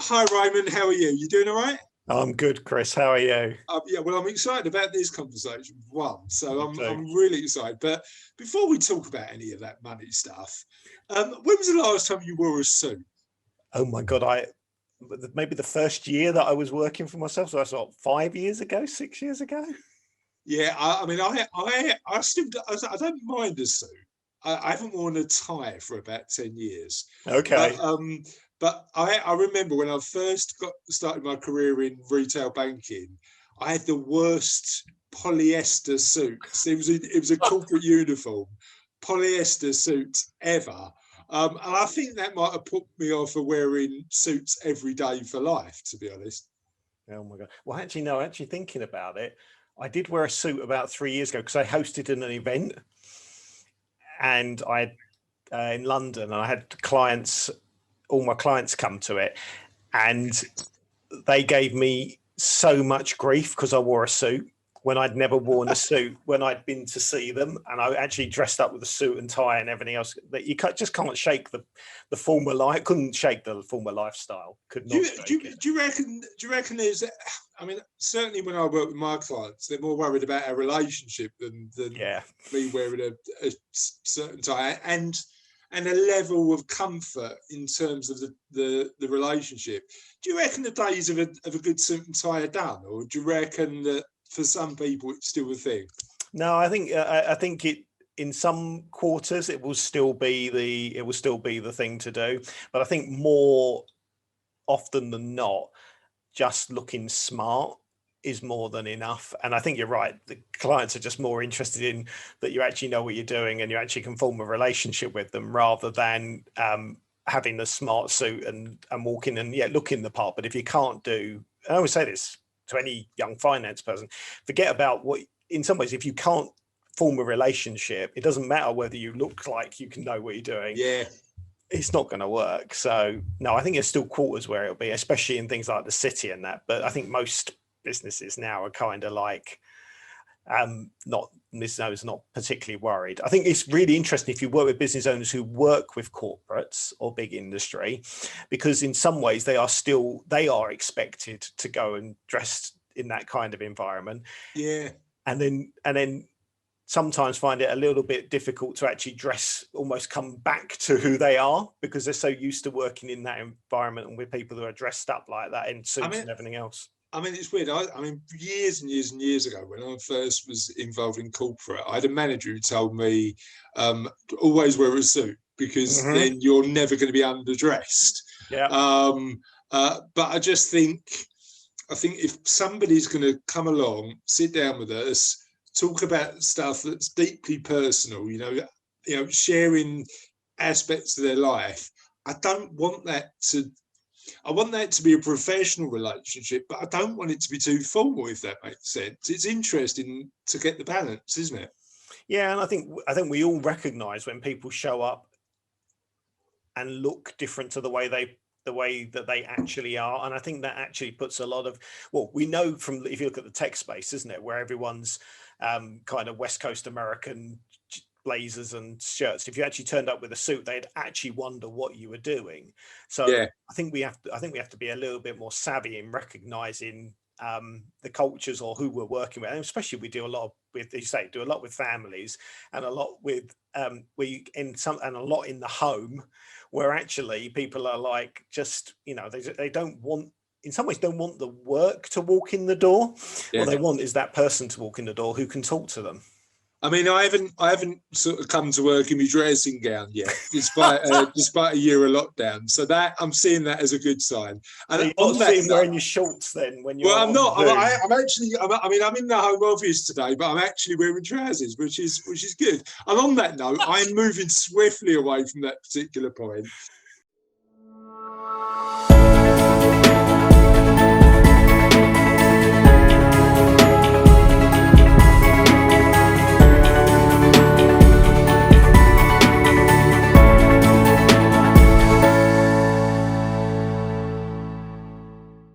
Hi Raymond, how are you? You doing all right? I'm good, Chris. How are you? Yeah, well, I'm excited about this conversation. One, so Me I'm too. I'm really excited. But before we talk about any of that money stuff, when was the last time you wore a suit? Oh my God, I maybe the first year that I was working for myself. So that's what, 5 years ago, 6 years ago. Yeah, I mean, I still I don't mind a suit. I haven't worn a tie for about 10 years, but Okay. I remember when I first got started my career in retail banking, I had the worst polyester suits. It was a corporate uniform, polyester suit ever. And I think that might have put me off of wearing suits every day for life, to be honest. Oh my God. Well, actually, no, actually thinking about it, I did wear a suit about 3 years ago because I hosted an event and I in London and I had clients, all my clients come to it, and they gave me so much grief because I wore a suit when I'd never worn a suit when I'd been to see them, and I actually dressed up with a suit and tie and everything else. That just can't shake the former life. Couldn't shake the former lifestyle. Could Do not you, do, shake you, it. do you reckon? Do you reckon there's? I mean, certainly when I work with my clients, they're more worried about our relationship than Yeah. me wearing a certain tie and a level of comfort in terms of the relationship. Do you reckon the days of a good suit and tie are done, or do you reckon that for some people it's still a thing? No, I think it in some quarters it will still be the thing to do, but I think more often than not, just looking smart is more than enough. And I think you're right. The clients are just more interested in that you actually know what you're doing and you actually can form a relationship with them rather than having the smart suit and walking and looking the part. But if you can't do, I always say this to any young finance person, forget about what, in some ways, if you can't form a relationship, it doesn't matter whether you look like you can know what you're doing, Yeah, it's not going to work. So no, I think there's still quarters where it'll be, especially in things like the city and that. But I think most businesses now are kind of like not this is not particularly worried. I think it's really interesting if you work with business owners who work with corporates or big industry, because in some ways they are expected to go and dress in that kind of environment, yeah. and then sometimes find it a little bit difficult to actually dress, almost come back to who they are because they're so used to working in that environment and with people who are dressed up like that in I suits mean, and everything else. I mean, it's weird. I mean, years and years and years ago, when I first was involved in corporate, I had a manager who told me always wear a suit because Mm-hmm. then you're never going to be underdressed. Yeah. But I think if somebody's going to come along, sit down with us, talk about stuff that's deeply personal, sharing aspects of their life, I don't want that to I want that to be a professional relationship, but I don't want it to be too formal, if that makes sense. It's interesting to get the balance, isn't it? Yeah, and I think we all recognize when people show up and look different to the way that they actually are. And I think that actually puts a lot of, well, we know from, if you look at the tech space, isn't it, where everyone's kind of West Coast American blazers and shirts. If you actually turned up with a suit, they'd actually wonder what you were doing. So Yeah, I think we have to be a little bit more savvy in recognizing the cultures or who we're working with, and especially we do a lot with, you say, do a lot with families and a lot with we in some and a lot in the home, where actually people are like, just, they don't want, in some ways don't want the work to walk in the door. What yeah. they want is that person to walk in the door who can talk to them. I mean, I haven't sort of come to work in my dressing gown yet, despite a year of lockdown. So that I'm seeing that as a good sign. So And you're not on that sitting note, wearing your shorts then when well, you're I'm on not. Zoom. I'm actually. I mean, I'm in the home office today, but I'm actually wearing trousers, which is good. And on that note, I'm moving swiftly away from that particular point.